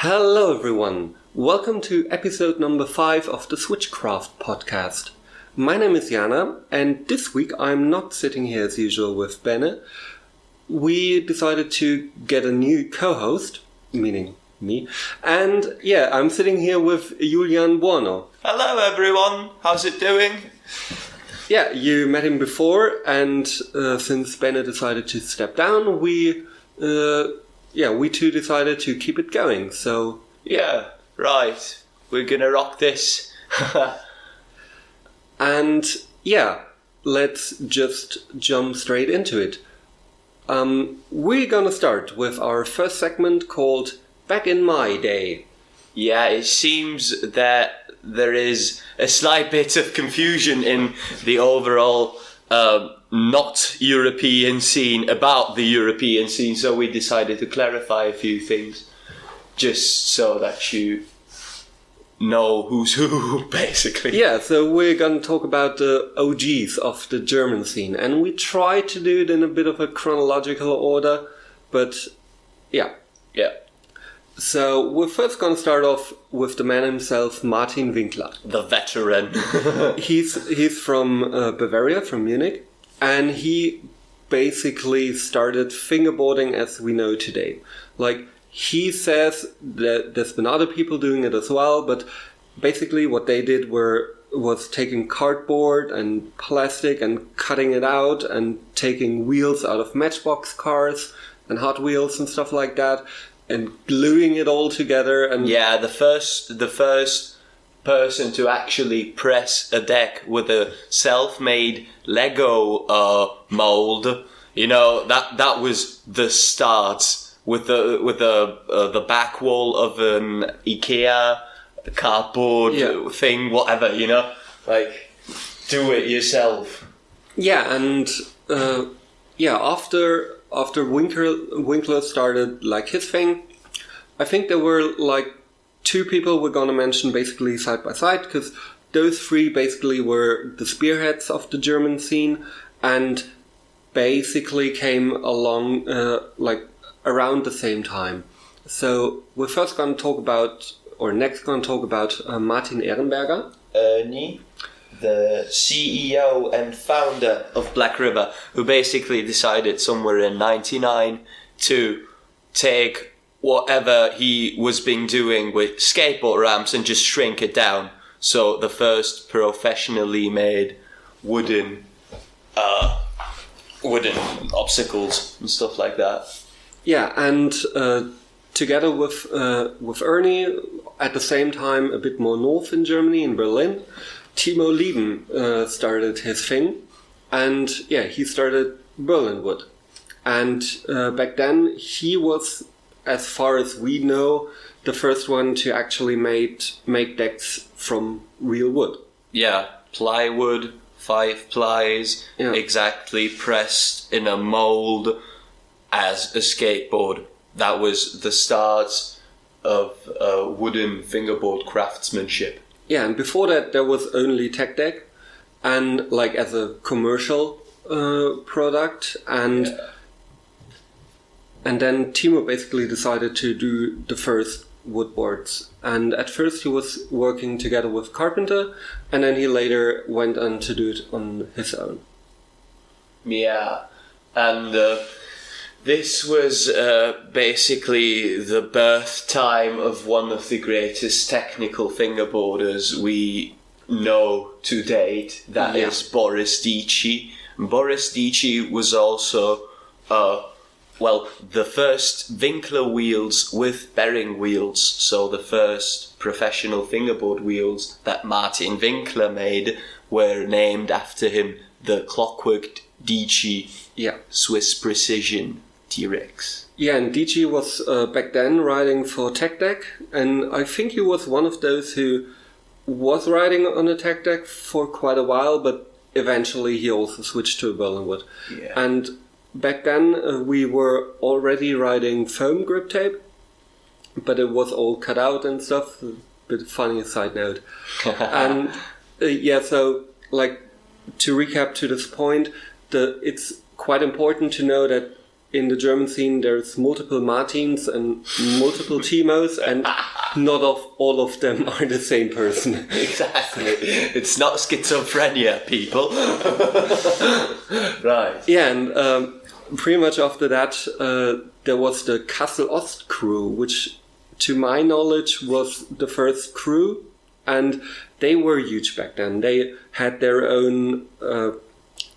Hello everyone, welcome to episode number 5 of the Switchcraft podcast. My name is Jana, and this week I'm not sitting here as usual with Benne. We decided to get a new co-host, meaning me, and I'm sitting here with Julian Buono. Hello everyone, how's it doing? Yeah, you met him before, and since Benne decided to step down, we too decided to keep it going, so... Yeah, right. We're gonna rock this. And, let's just jump straight into it. We're gonna start with our first segment called Back in My Day. Yeah, it seems that there is a slight bit of confusion in the overall... not European scene about the European scene, so we decided to clarify a few things just so that you know who's who, basically. Yeah, so we're gonna talk about the OGs of the German scene, and we try to do it in a bit of a chronological order, but yeah. So we're first gonna start off with the man himself, Martin Winkler. The veteran. He's from Bavaria, from Munich. And he basically started fingerboarding as we know today. Like, he says that there's been other people doing it as well, but basically what they did was taking cardboard and plastic and cutting it out and taking wheels out of Matchbox cars and Hot Wheels and stuff like that and gluing it all together. And yeah, the first person to actually press a deck with a self-made Lego mold, you know, that was the start with the back wall of an IKEA cardboard thing, whatever, you know, like do it yourself. Yeah, and after Winkler started like his thing, I think there were like 2 people we're gonna mention basically side by side, because those 3 basically were the spearheads of the German scene and basically came along around the same time. So we're first gonna talk about, or next gonna talk about Martin Ehrenberger. Ernie, the CEO and founder of Black River, who basically decided somewhere in 1999 to take whatever he was been doing with skateboard ramps and just shrink it down. So the first professionally made wooden obstacles and stuff like that. Yeah, and together with Ernie, at the same time, a bit more north in Germany, in Berlin, Timo Lieben started his thing, and he started Berlinwood. And back then, he was, as far as we know, the first one to actually make decks from real wood. Yeah, plywood, 5 plies, exactly pressed in a mold as a skateboard. That was the start of wooden fingerboard craftsmanship. Yeah, and before that there was only Tech Deck, and like as a commercial product, and then Timo basically decided to do the first woodboards. And at first he was working together with Carpenter, and then he later went on to do it on his own. Yeah, and this was basically the birth time of one of the greatest technical fingerboarders we know to date. That is Boris Dietschi. Boris Dietschi was also the first Winkler wheels with bearing wheels. So the first professional fingerboard wheels that Martin Winkler made were named after him. The Clockwork Dietschi Swiss Precision T-Rex. Yeah, and Dietschi was back then riding for Tech Deck, and I think he was one of those who was riding on a Tech Deck for quite a while, but eventually he also switched to a Berlinwood. Yeah. And back then we were already riding foam grip tape, but it was all cut out and stuff. A bit funny side note. And so like to recap to this point, it's quite important to know that in the German scene there's multiple Martins and multiple Timos, and not all of them are the same person. Exactly. It's not schizophrenia, people. Right. Yeah, and pretty much after that, there was the Kassel Ost crew, which, to my knowledge, was the first crew, and they were huge back then. They had their own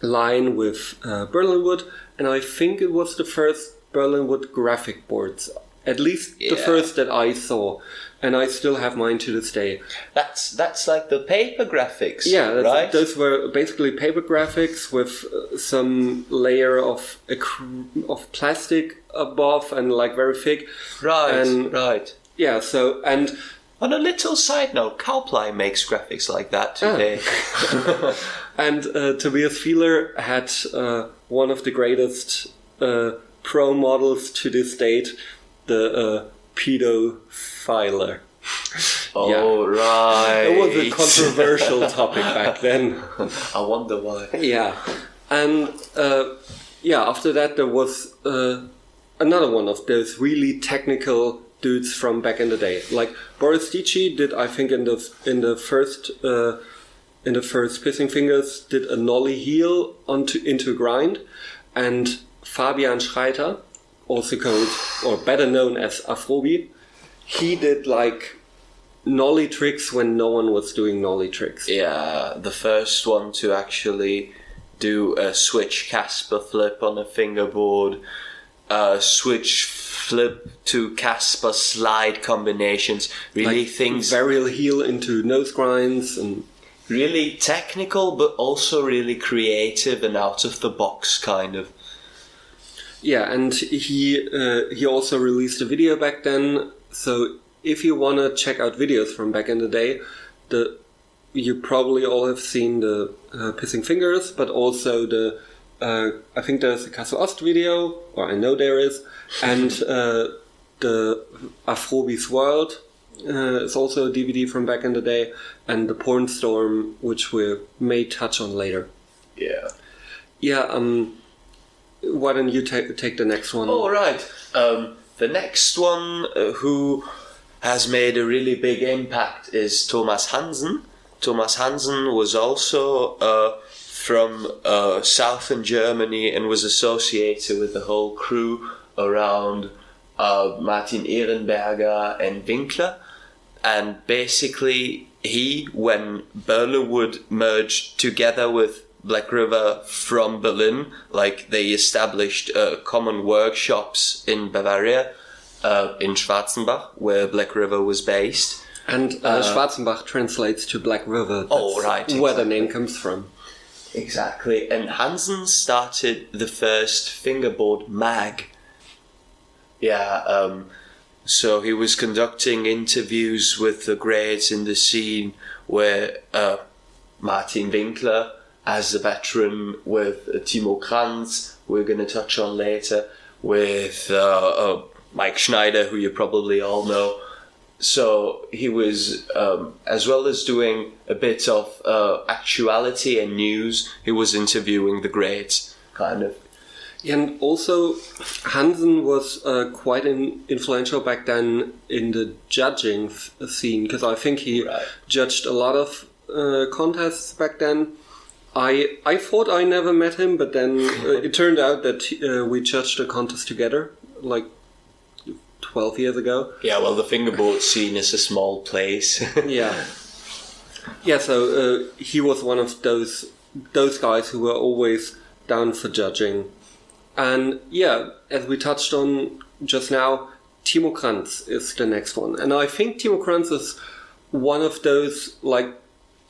line with Berlinwood, and I think it was the first Berlinwood graphic boards, at least the first that I saw, and I still have mine to this day. That's like the paper graphics, right? Those were basically paper graphics with some layer of plastic above and like very thick. Right. Yeah, so, and on a little side note, Kauplein makes graphics like that today. And Tobias Fieler had one of the greatest pro models to this date, the pedophiler. Oh, right. It was a controversial topic back then. I wonder why. Yeah. And after that there was another one of those really technical dudes from back in the day. Like Boris Dietschi did, I think, in the first Pissing Fingers, did a nollie heel into grind, and Fabian Schreiter, also called or better known as Afrobi, he did like nollie tricks when no one was doing nollie tricks. Yeah, the first one to actually do a switch Casper flip on a fingerboard, switch flip to Casper slide combinations, really like things... Varial heel into nose grinds, and... Really technical, but also really creative and out of the box, kind of. Yeah, and he also released a video back then, so if you want to check out videos from back in the day, you probably all have seen the Pissing Fingers, but also the I think there's a Kassel Ost video, or I know there is, and the Afrobi's World is also a DVD from back in the day, and the Porn Storm, which we may touch on later. Yeah. Yeah, why don't you take the next one? Oh, right. The next one who has made a really big impact is Thomas Hansen. Thomas Hansen was also from southern Germany and was associated with the whole crew around Martin Ehrenberger and Winkler. And basically, when Berlinwood merged together with Black River from Berlin, like they established common workshops in Bavaria, in Schwarzenbach, where Black River was based. And Schwarzenbach translates to Black River. That's right. Where the name comes from. Exactly. And Hansen started the first Fingerboard mag. Yeah, so he was conducting interviews with the greats in the scene, where Martin Winkler, as a veteran, with Timo Kranz, we're going to touch on later, with Mike Schneider, who you probably all know. So he was, as well as doing a bit of actuality and news, he was interviewing the greats, kind of. And also, Hansen was quite influential back then in the judging scene, because I think he judged a lot of contests back then. I thought I never met him, but then it turned out that we judged a contest together, like 12 years ago. Yeah, well, the fingerboard scene is a small place. Yeah. Yeah, so he was one of those guys who were always down for judging. And yeah, as we touched on just now, Timo Kranz is the next one. And I think Timo Kranz is one of those, like,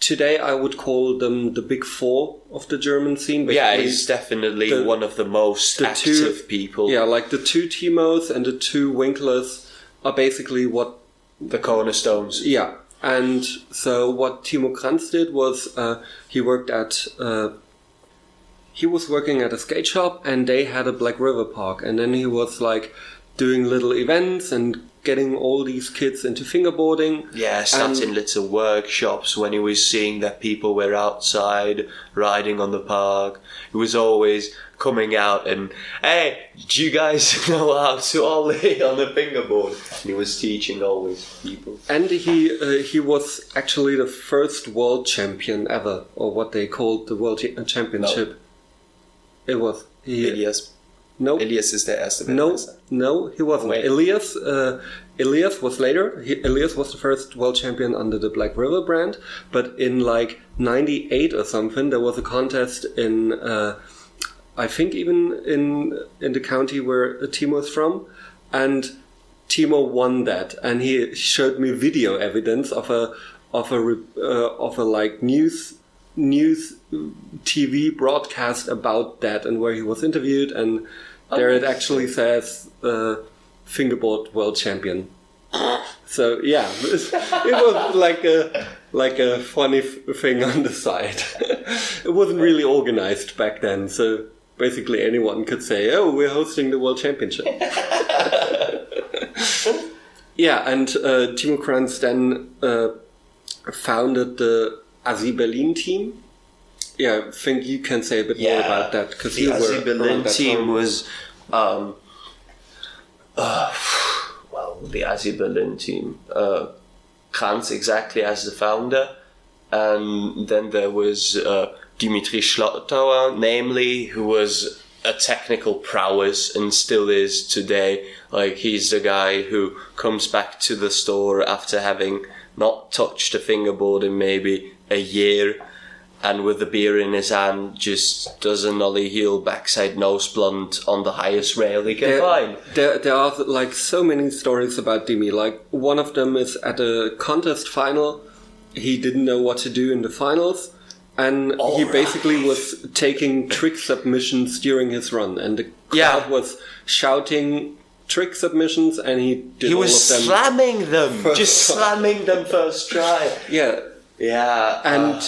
today I would call them the big four of the German scene. Basically, yeah, he's definitely one of the most active people. Yeah, like the two Timos and the two Winklers are basically what... the cornerstones. Yeah, and so what Timo Kranz did was he worked at... he was working at a skate shop, and they had a Black River park, and then he was like doing little events and getting all these kids into fingerboarding. Yeah, starting little workshops when he was seeing that people were outside riding on the park. He was always coming out and, hey, do you guys know how to ollie on the fingerboard? And he was teaching always people. And he was actually the first world champion ever, or what they called the world championship. No. It was. Elias. No. Elias is the erste Weltmeister. No, he wasn't. Wait. Elias was later. Elias was the first world champion under the Black River brand. But in like 98 or something, there was a contest in, I think even in the county where Timo is from. And Timo won that. And he showed me video evidence of a like news TV broadcast about that, and where he was interviewed, and there it actually says fingerboard world champion. So yeah, it was like a funny thing on the side. It wasn't really organized back then, so basically anyone could say, "Oh, we're hosting the world championship." Yeah, and Timo Kranz then founded the Asi Berlin team. Yeah, I think you can say a bit more about that, because the Asi Berlin team was, well, the Asi Berlin team. Kranz exactly as the founder, and then there was Dimitri Schlottauer, namely, who was a technical prowess and still is today. Like, he's the guy who comes back to the store after having not touched a fingerboard in maybe a year, and with the beer in his hand just does a nollie heel backside nose blunt on the highest rail he can find. There are like so many stories about Dimi. Like, one of them is at a contest final. He didn't know what to do in the finals, and he basically was taking trick submissions during his run, and the crowd was shouting trick submissions, and he did all of them. He was slamming them, slamming them first try. Yeah. Yeah. And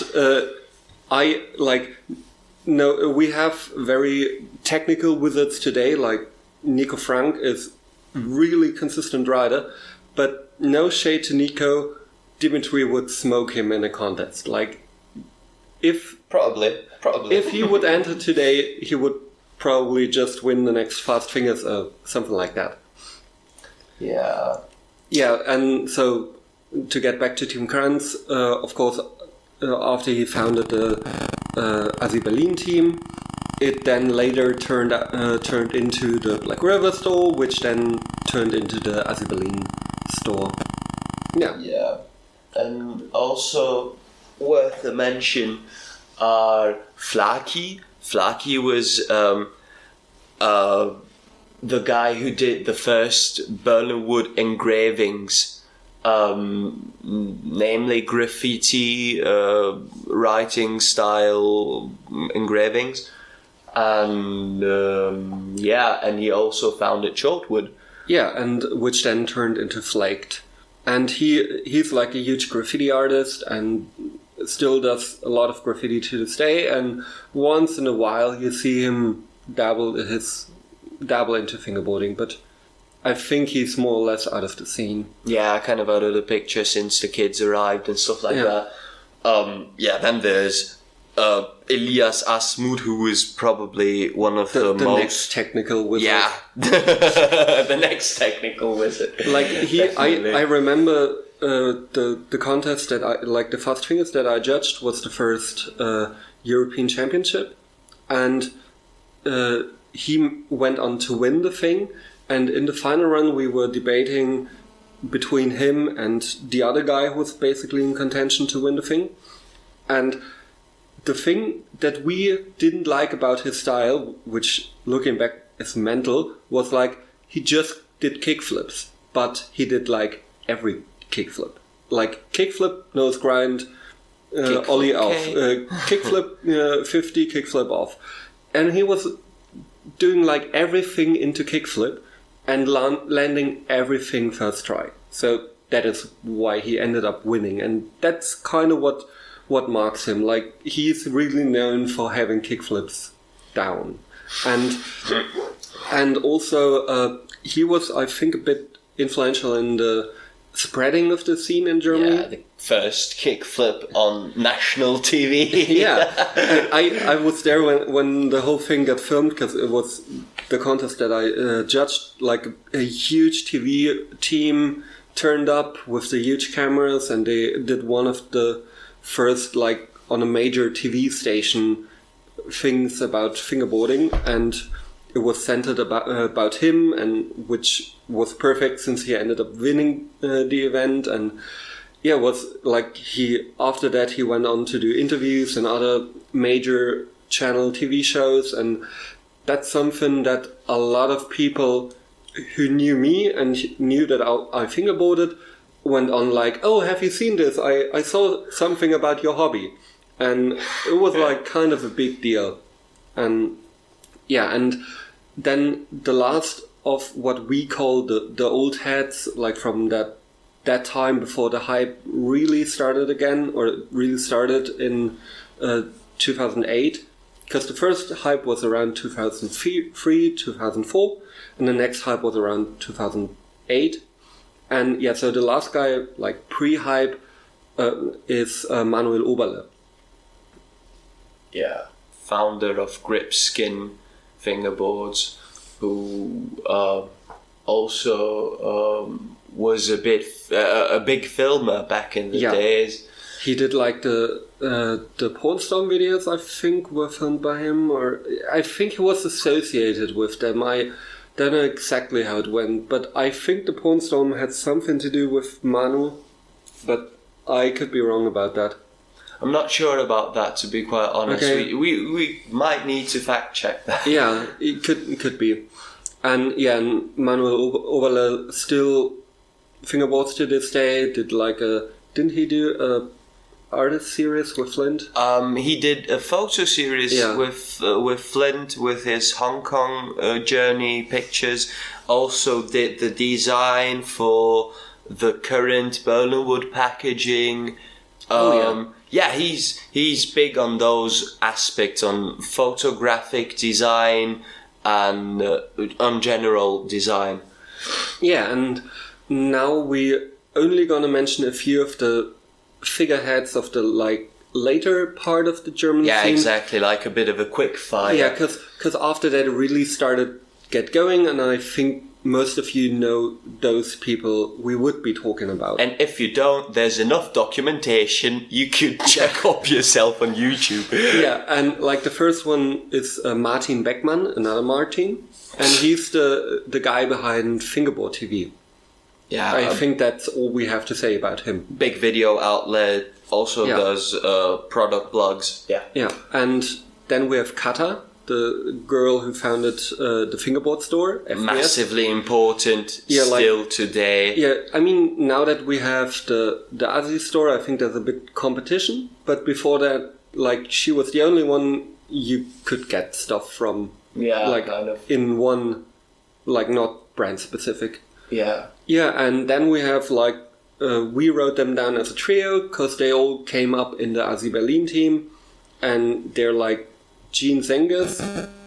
we have very technical wizards today, like Nico Frank is really consistent rider, but no shade to Nico, Dimitri would smoke him in a contest. Like, Probably. If he would enter today, he would probably just win the next Fast Fingers or something like that. Yeah. Yeah, and so to get back to Timo Kranz, of course, after he founded the Asi Berlin team, it then later turned into the Black River store, which then turned into the Asi Berlin store. Yeah. Yeah. And also worth a mention are Flaki. Flaki was the guy who did the first Berlin wood engravings, namely graffiti writing style engravings, and and he also founded Shortwood. Yeah, and which then turned into Flaked. And he's like a huge graffiti artist and still does a lot of graffiti to this day, and once in a while you see him dabble into fingerboarding, but I think he's more or less out of the scene. Yeah, kind of out of the picture since the kids arrived and stuff like that. Then there's Elias Asmut, who is probably one of the most... next technical wizard. Yeah, the next technical wizard. Like, I remember the contest that the Fast Fingers that I judged was the first European Championship, and he went on to win the thing, and in the final run we were debating between him and the other guy who was basically in contention to win the thing. And the thing that we didn't like about his style, which looking back is mental, was like he just did kickflips, but he did like every kickflip. Like kickflip, nose grind, ollie off, kickflip 50, kickflip off. And he was doing like everything into kickflip and landing everything first try. So that is why he ended up winning, and that's kind of what marks him. Like, he's really known for having kickflips down, and also he was, I think, a bit influential in the spreading of the scene in Germany. Yeah, the first kickflip on national TV. Yeah, I was there when the whole thing got filmed, because it was the contest that I judged. Like a huge TV team turned up with the huge cameras, and they did one of the first, like, on a major TV station things about fingerboarding, and it was centered about him, and which was perfect since he ended up winning the event. And yeah, it was like after that he went on to do interviews and other major channel TV shows, and that's something that a lot of people who knew me and knew that I fingerboarded went on like, oh, have you seen this? I saw something about your hobby. And it was like kind of a big deal. And yeah, and then the last of what we call the old heads, like from that time before the hype really started again, or really started in 2008, because the first hype was around 2003, 2004, and the next hype was around 2008. And yeah, so the last guy, like pre-hype, is Manuel Oberle. Yeah, founder of Grip Skin Fingerboards, who also was a big filmer back in the days. He did like the Pornstorm videos, I think, were filmed by him, or I think he was associated with them. I don't know exactly how it went, but I think the Pornstorm had something to do with Manu, but I could be wrong about that. I'm not sure about that, to be quite honest. Okay. We might need to fact check that. Yeah, it could be. And yeah, and Manuel Oberle still fingerboards to this day. Didn't he do a artist series with Flint? He did a photo series with Flint, with his Hong Kong journey pictures. Also did the design for the current Berlinwood packaging. Yeah, he's big on those aspects, on photographic design and on general design. Yeah, and now we're only gonna mention a few of the figureheads of the later part of the German scene. Yeah, exactly, like a bit of a quick fire. Yeah, because after that it really started get going, and I think most of you know those people we would be talking about. And if you don't, there's enough documentation you could check up yourself on YouTube. Yeah, and like the first one is Martin Beckmann, another Martin, and he's the guy behind Fingerboard TV. Yeah, I think that's all we have to say about him. Big video outlet, also does product blogs. Yeah. Yeah, and then we have Kata, the girl who founded the Fingerboard store. FPS. Massively important still today. Yeah, I mean, now that we have the Aussie store, I think there's a bit competition. But before that, like, she was the only one you could get stuff from. Yeah, like, kind of. In one, like, not brand specific. Yeah. Yeah, and then we have, like, we wrote them down as a trio because they all came up in the Aussie Berlin team. And they're like Gene Zenges,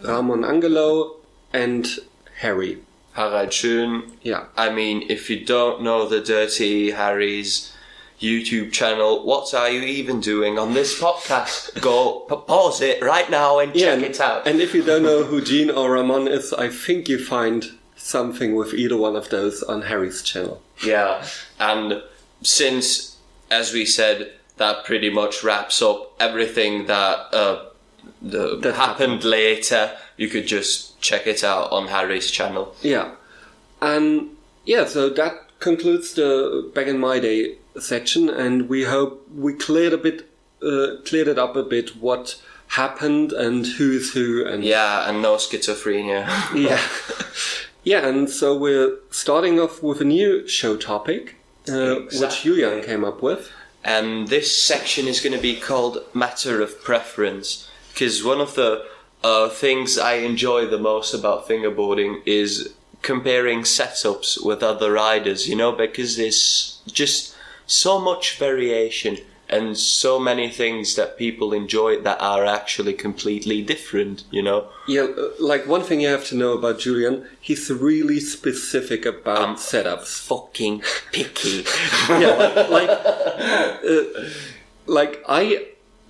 Ramon Angelo, and Harry. Harald Schön. Yeah. I mean, if you don't know the DirtyHarry's YouTube channel, what are you even doing on this podcast? Go pause it right now and check it out. And if you don't know who Gene or Ramon is, I think you find something with either one of those on Harry's channel. Yeah, and since, as we said, that pretty much wraps up everything that happened later, you could just check it out on Harry's channel. Yeah. And yeah, so that concludes the Back in My Day section, and we hope we cleared it up a bit what happened and who's who. And yeah, and no schizophrenia. Yeah. Yeah, and so we're starting off with a new show topic, which Julian came up with. And this section is going to be called Matter of Preference, because one of the things I enjoy the most about fingerboarding is comparing setups with other riders, you know, because there's just so much variation. and so many things that people enjoy that are actually completely different, you know? Yeah, like one thing you have to know about Julian, he's really specific about setups. Fucking picky. Yeah, like I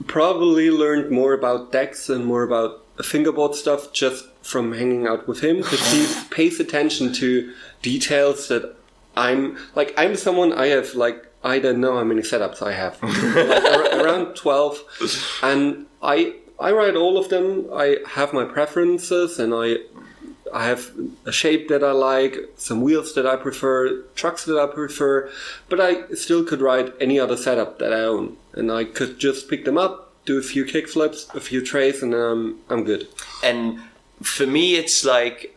probably learned more about decks and more about fingerboard stuff just from hanging out with him, because he pays attention to details that I'm someone, I have like, I don't know how many setups I have. Around 12. And I write all of them. I have my preferences, and I have a shape that I like, some wheels that I prefer, trucks that I prefer, but I still could write any other setup that I own. And I could just pick them up, do a few kickflips, a few trays, and I'm good. And for me, it's like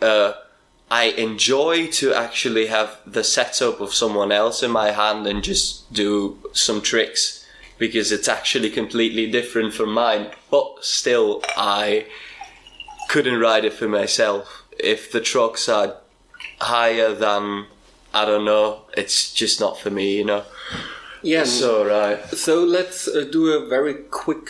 I enjoy to actually have the setup of someone else in my hand and just do some tricks, because it's actually completely different from mine. But still, I couldn't write it for myself. If the trucks are higher than, I don't know, it's just not for me, you know? Yeah. So, right. So let's do a very quick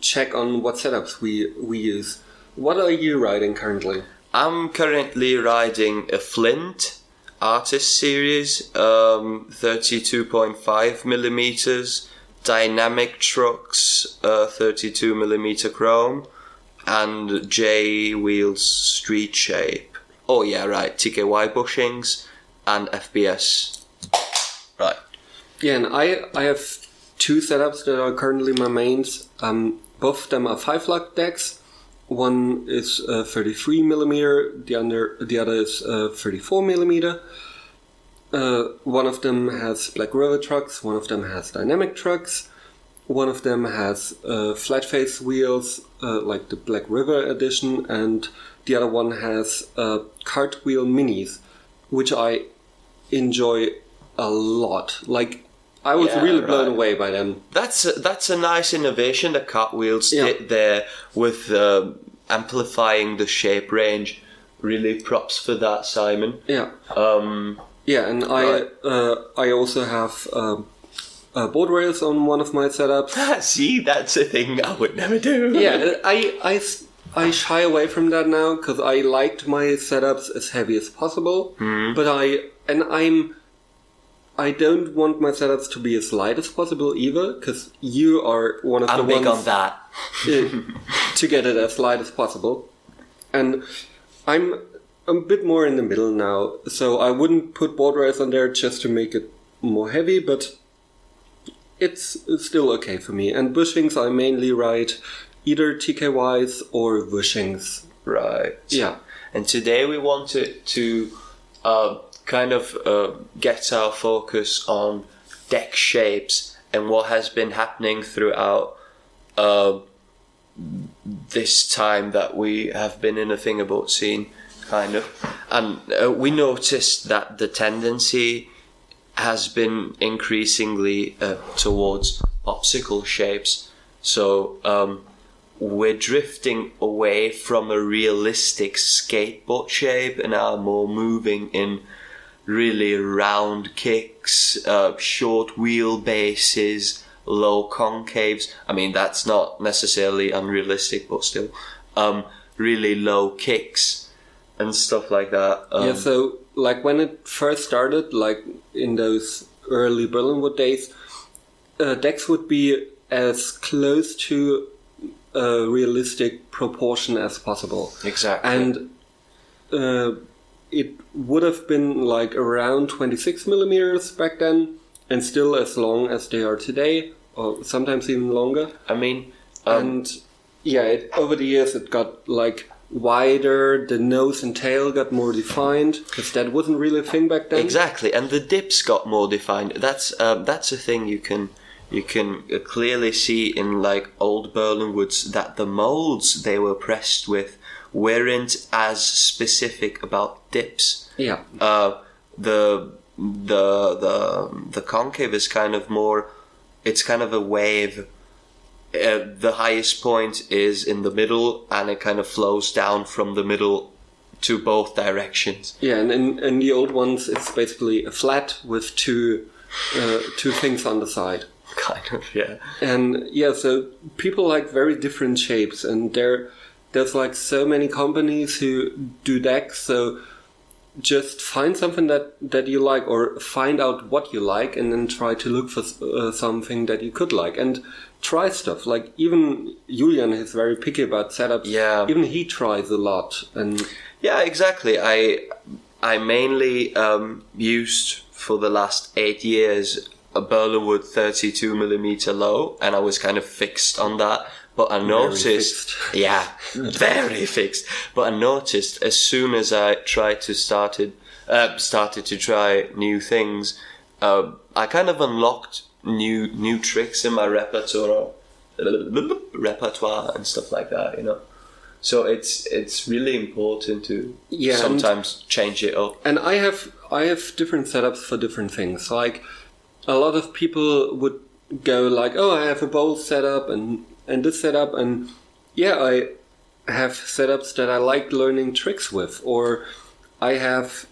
check on what setups we use. What are you riding currently? I'm currently riding a Flint Artist Series, 32.5 millimeters, dynamic trucks, 32 millimeter chrome, and J Wheels Street Shape. Oh yeah, right, TKY bushings and FBS. Right. Yeah, and I have two setups that are currently my mains. Both of them are 5-lug decks. One is 33 millimeter, the other is 34 millimeter. One of them has Black River trucks, one of them has dynamic trucks, one of them has flat face wheels, like the Black River edition, and the other one has cartwheel minis, which I enjoy a lot. Like, I was really blown away by them. That's a nice innovation that cartwheels did there with amplifying the shape range. Really props for that, Simon. Yeah. And I also have board rails on one of my setups. See, that's a thing I would never do. Yeah, I shy away from that now because I liked my setups as heavy as possible. But I don't want my setups to be as light as possible either, because you are one of the ones... I'm big on that. to get it as light as possible. And I'm a bit more in the middle now, so I wouldn't put board rails on there just to make it more heavy, but it's still okay for me. And bushings, I mainly ride either TKYs or bushings. Right. Yeah. And today we wanted to... kind of gets our focus on deck shapes and what has been happening throughout this time that we have been in a fingerboard scene, kind of. And we noticed that the tendency has been increasingly towards popsicle shapes. So we're drifting away from a realistic skateboard shape and are more moving in really round kicks, short wheelbases, low concaves. I mean, that's not necessarily unrealistic, but still, really low kicks and stuff like that. So like when it first started, like in those early Berlinwood days, decks would be as close to a realistic proportion as possible. Exactly. And it would have been like around 26 millimeters back then, and still as long as they are today, or sometimes even longer. I mean, over the years it got like wider, the nose and tail got more defined, because that wasn't really a thing back then. Exactly, and the dips got more defined. That's a thing you can clearly see in like old Berlinwoods, that the molds they were pressed with weren't as specific about dips. Yeah. The concave is kind of more. It's kind of a wave. The highest point is in the middle, and it kind of flows down from the middle to both directions. Yeah, and in the old ones, it's basically a flat with two things on the side. Kind of, yeah. And yeah, so people like very different shapes, and there's like so many companies who do decks, so just find something that you like, or find out what you like, and then try to look for something that you could like, and try stuff. Like even Julian is very picky about setups. Yeah. Even he tries a lot. And yeah, exactly. I mainly used for the last 8 years a Berlinwood 32mm low, and I was kind of fixed on that. But I noticed, yeah, very fixed. But I noticed as soon as I started to try new things, I kind of unlocked new tricks in my repertoire and stuff like that, you know. So it's really important to sometimes change it up. And I have different setups for different things. Like a lot of people would go like, oh, I have a bowl setup and this setup, and yeah, I have setups that I like learning tricks with, or I have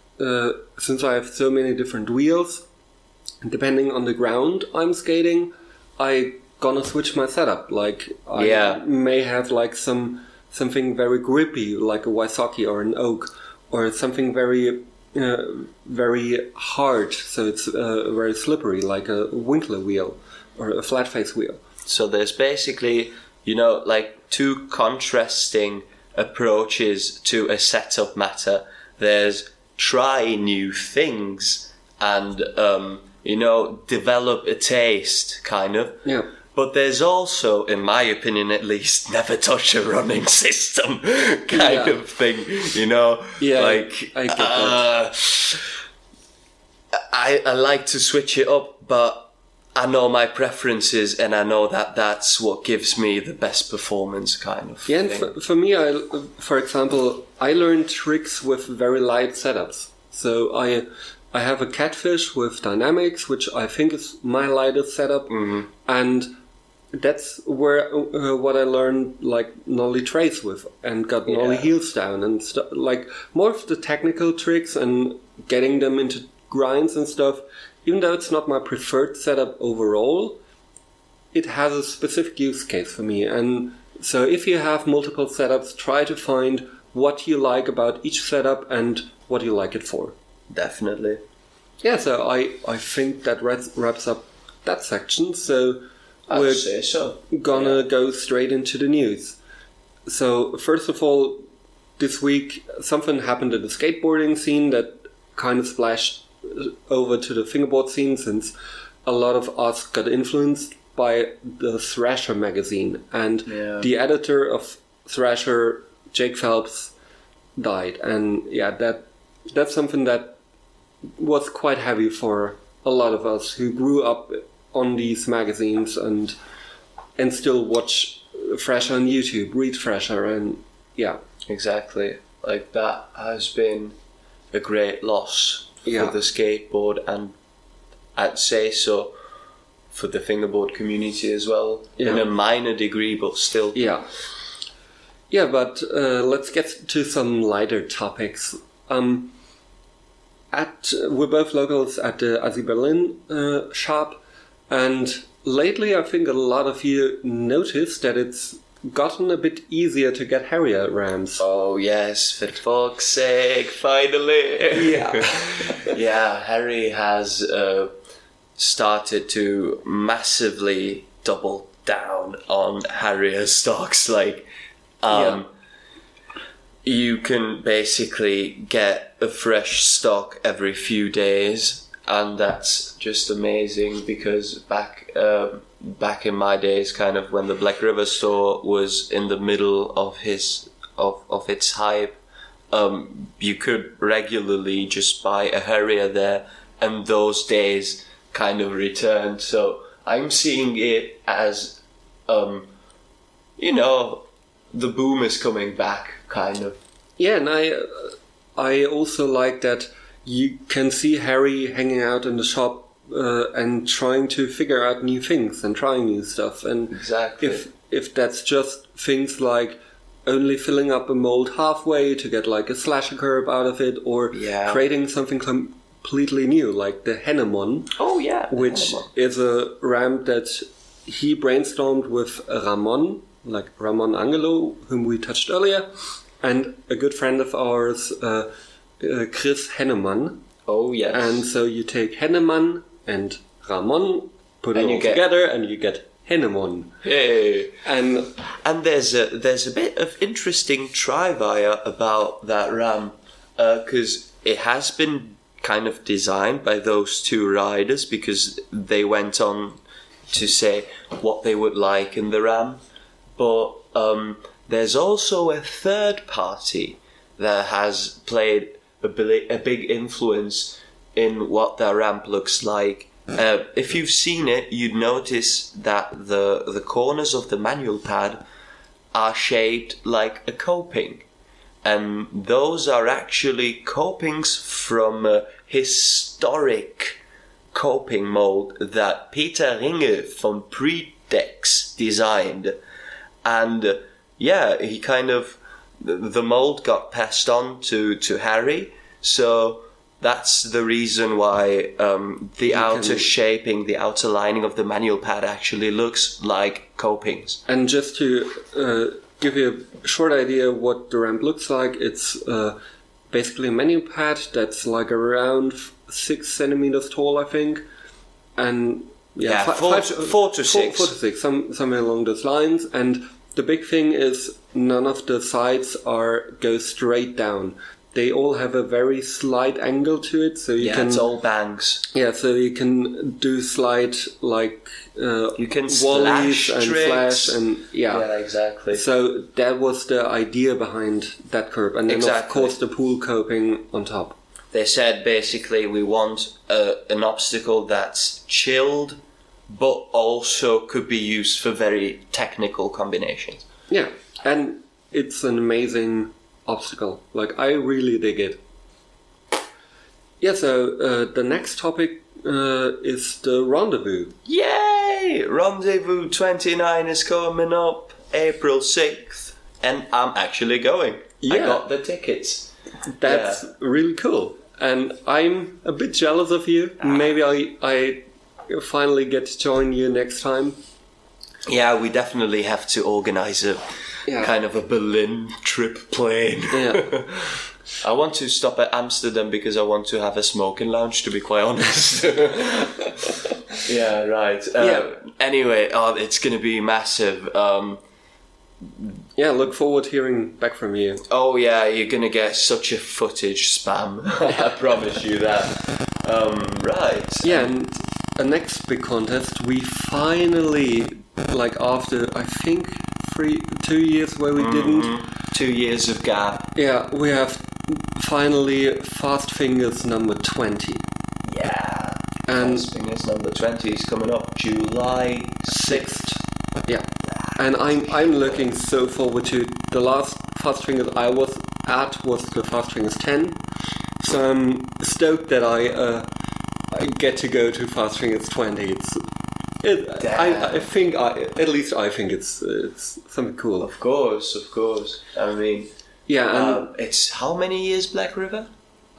since I have so many different wheels, depending on the ground I'm skating, I gonna switch my setup. Like I may have like something very grippy, like a Wysocki or an oak, or something very very hard, so it's very slippery, like a Winkler wheel or a flat face wheel. So there's basically, you know, like two contrasting approaches to a setup matter. There's try new things and, you know, develop a taste, kind of. Yeah. But there's also, in my opinion at least, never touch a running system kind of thing, you know? Yeah, like, I get that. I like to switch it up, but I know my preferences, and I know that that's what gives me the best performance, kind of. Yeah, thing. and for me, for example, I learned tricks with very light setups. So I have a catfish with dynamics, which I think is my lightest setup, and that's where what I learned, like nollie trace with, and got nollie heels down, and like more of the technical tricks and getting them into grinds and stuff. Even though it's not my preferred setup overall, it has a specific use case for me. And so if you have multiple setups, try to find what you like about each setup and what you like it for. Definitely. Yeah, so I think that wraps up that section. So I'd say so. Gonna go straight into the news. So first of all, this week something happened in the skateboarding scene that kind of splashed over to the fingerboard scene, since a lot of us got influenced by the Thrasher magazine, and the editor of Thrasher, Jake Phelps, died, and that's something that was quite heavy for a lot of us who grew up on these magazines and still watch Thrasher on YouTube, read Thrasher, and exactly. Like that has been a great loss for the skateboard, and I'd say so for the fingerboard community as well, in a minor degree, but still. But let's get to some lighter topics. We're both locals at the Asi Berlin shop, and lately I think a lot of you noticed that it's gotten a bit easier to get Harrier rams. Oh yes, for fuck's sake, finally! Yeah. Harry has started to massively double down on Harrier stocks. Like, you can basically get a fresh stock every few days, and that's just amazing, because back in my days, kind of when the Black River store was in the middle of its hype, you could regularly just buy a Harrier there, and those days kind of returned. So I'm seeing it as, you know, the boom is coming back, kind of. Yeah, and I also like that you can see Harry hanging out in the shop and trying to figure out new things and trying new stuff. And exactly. If that's just things like only filling up a mold halfway to get like a slasher curve out of it, or creating something completely new, like the Hennemon. Oh yeah, which is a ramp that he brainstormed with Ramon, like Ramon Angelo, whom we touched earlier, and a good friend of ours, Chris Hennemon. Oh yes. And so you take Hennemon and Ramon, put it all together, and you get Hennemon. Hey. And there's a bit of interesting trivia about that ramp, because it has been kind of designed by those two riders, because they went on to say what they would like in the ramp. But there's also a third party that has played a big influence in what the ramp looks like. If you've seen it, you'd notice that the corners of the manual pad are shaped like a coping. And those are actually copings from a historic coping mold that Peter Ringe von Predex designed. And he kind of, the mold got passed on to Harry, so that's the reason why the outer shaping, the outer lining of the manual pad actually looks like copings. And just to give you a short idea what the ramp looks like, it's basically a manual pad that's like around 6 centimeters tall, I think. And 4 to 6. 4 to 6, somewhere along those lines. And the big thing is none of the sides go straight down. They all have a very slight angle to it, so you can. It's all bangs. Yeah, so you can do slight you can wallies and tricks. flash and Yeah, exactly. So that was the idea behind that curb, and then of course the pool coping on top. They said basically we want an obstacle that's chilled, but also could be used for very technical combinations. Yeah, and it's an amazing obstacle. Like, I really dig it. Yeah, so the next topic is the Rendezvous. Yay! Rendezvous 29 is coming up April 6th, and I'm actually going. Yeah. I got the tickets. That's really cool. And I'm a bit jealous of you. Maybe I finally get to join you next time. Yeah, we definitely have to organize a kind of a Berlin trip plane. Yeah. I want to stop at Amsterdam because I want to have a smoking lounge, to be quite honest. Yeah, right. Anyway, it's going to be massive. Yeah, look forward to hearing back from you. Oh yeah, you're going to get such a footage spam. I promise you that. Right. Yeah, and the next big contest, we finally, like after, I think, 2 years where we didn't. 2 years of gap. Yeah, we have finally Fast Fingers number 20. Yeah. And Fast Fingers number 20 is coming up July 6th. Yeah. And I'm looking so forward to it. The last Fast Fingers I was at was the Fast Fingers 10. So I'm stoked that I get to go to Fast Fingers 20. I think it's something cool. Of course. I mean, yeah. It's how many years Black River?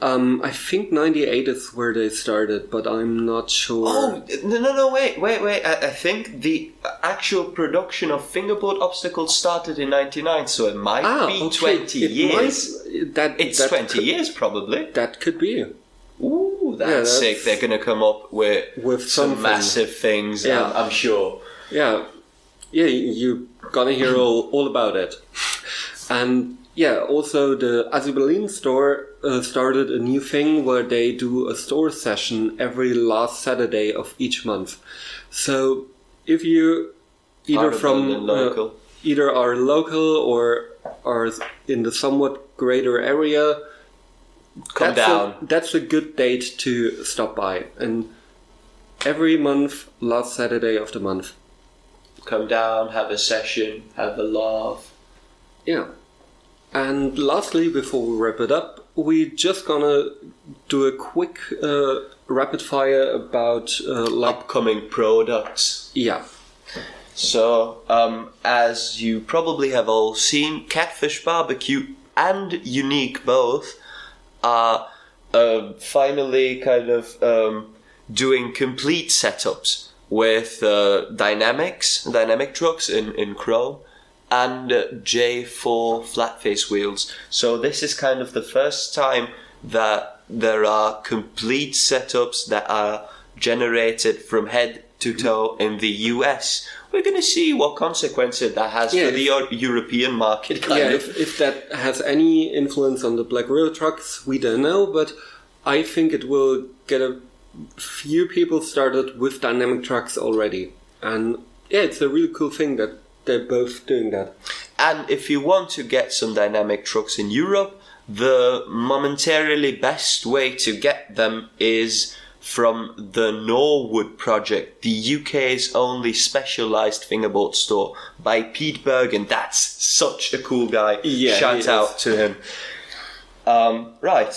I think 98 is where they started, but I'm not sure. Oh, no, wait. I think the actual production of Fingerboard obstacles started in 99, so it might be 20 years. It's 20 years, probably. That could be. Ooh, that's sick. They're going to come up with some massive things, yeah. I'm sure. Yeah, you're going to hear all about it. And yeah, also the Berlin store started a new thing where they do a store session every last Saturday of each month. So if you either are local or are in the somewhat greater area, come down. That's a good date to stop by. And every month, last Saturday of the month. Come down, have a session, have a laugh. Yeah. And lastly, before we wrap it up, we're just gonna do a quick rapid fire about upcoming products. Yeah. So, as you probably have all seen, Catfish Barbecue and Unique both are finally kind of doing complete setups with dynamic trucks in chrome, and J4 flat face wheels. So this is kind of the first time that there are complete setups that are generated from head to toe in the US. We're going to see what consequences that has for the European market. If that has any influence on the Black Widow trucks, we don't know, but I think it will get a few people started with dynamic trucks already. And yeah, it's a really cool thing that they're both doing that. And if you want to get some dynamic trucks in Europe, the momentarily best way to get them is from the Norwood project, the UK's only specialised fingerboard store by Pete Bergen. That's such a cool guy. Yeah, shout out to him. Right.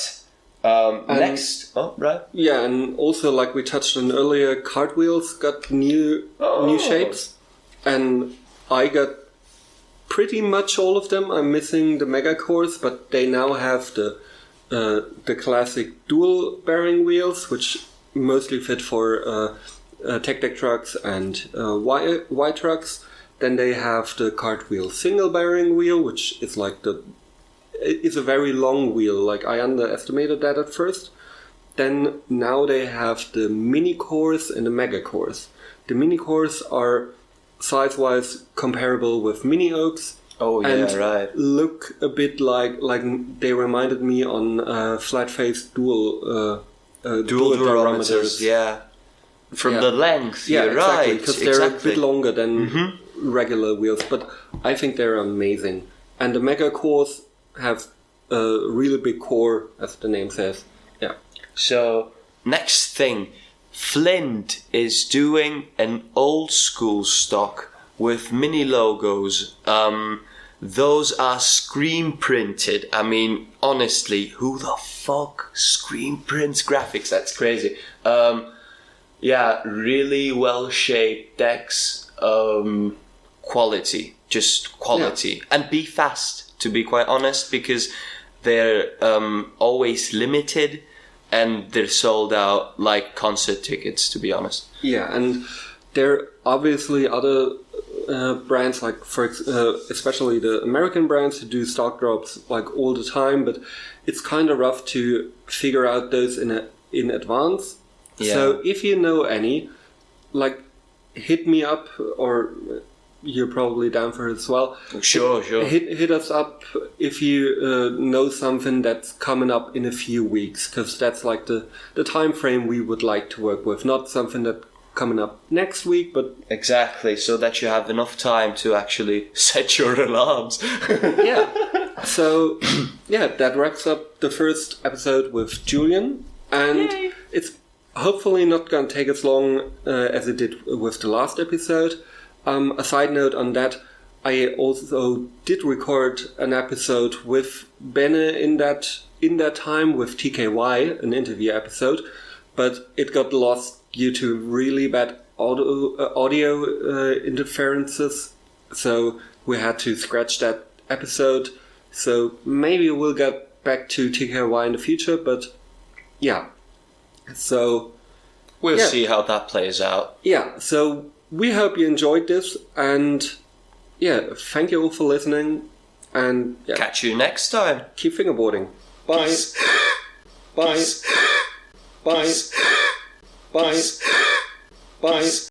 Next. Oh, right. Yeah, and also like we touched on earlier, cartwheels got new shapes, and I got pretty much all of them. I'm missing the mega cores, but they now have the classic dual bearing wheels, which mostly fit for tech deck trucks and Y trucks. Then they have the cartwheel single bearing wheel, which is like it's a very long wheel. Like I underestimated that at first. Then now they have the mini cores and the mega cores. The mini cores are size-wise comparable with mini oaks. Oh yeah, and right. Look a bit like they reminded me on flat-face dual durometers. Yeah, from the length. Yeah, you're exactly, right. because they're a bit longer than regular wheels, but I think they're amazing. And the mega cores have a really big core, as the name says. Yeah. So next thing, Flint is doing an old school stock with mini logos. Those are screen printed. I mean, honestly, who the fuck screen prints graphics? That's crazy. Yeah, really well shaped decks. Quality, just quality, and be fast. To be quite honest, because they're always limited and they're sold out like concert tickets. To be honest. Yeah, and there are obviously other brands, like especially the American brands, who do stock drops like all the time, but it's kind of rough to figure out those in advance. Yeah. So if you know any, like, hit me up, or you're probably down for it as well. Sure. Hit us up if you know something that's coming up in a few weeks, because that's like the time frame we would like to work with, not something that coming up next week, but exactly, so that you have enough time to actually set your alarms. Yeah. So yeah, that wraps up the first episode with Julian, and Yay. It's hopefully not going to take as long as it did with the last episode. A side note on that, I also did record an episode with Benne in that time with TKY, an interview episode, but it got lost due to really bad audio interferences, so we had to scratch that episode. So maybe we'll get back to TKY in the future, but yeah. So we'll see how that plays out. Yeah, so we hope you enjoyed this, and yeah, thank you all for listening, and yeah, catch you next time. Keep fingerboarding. Bye. Peace. Bye. Peace. Bye. Peace. Bye. Peace. Bye. Peace.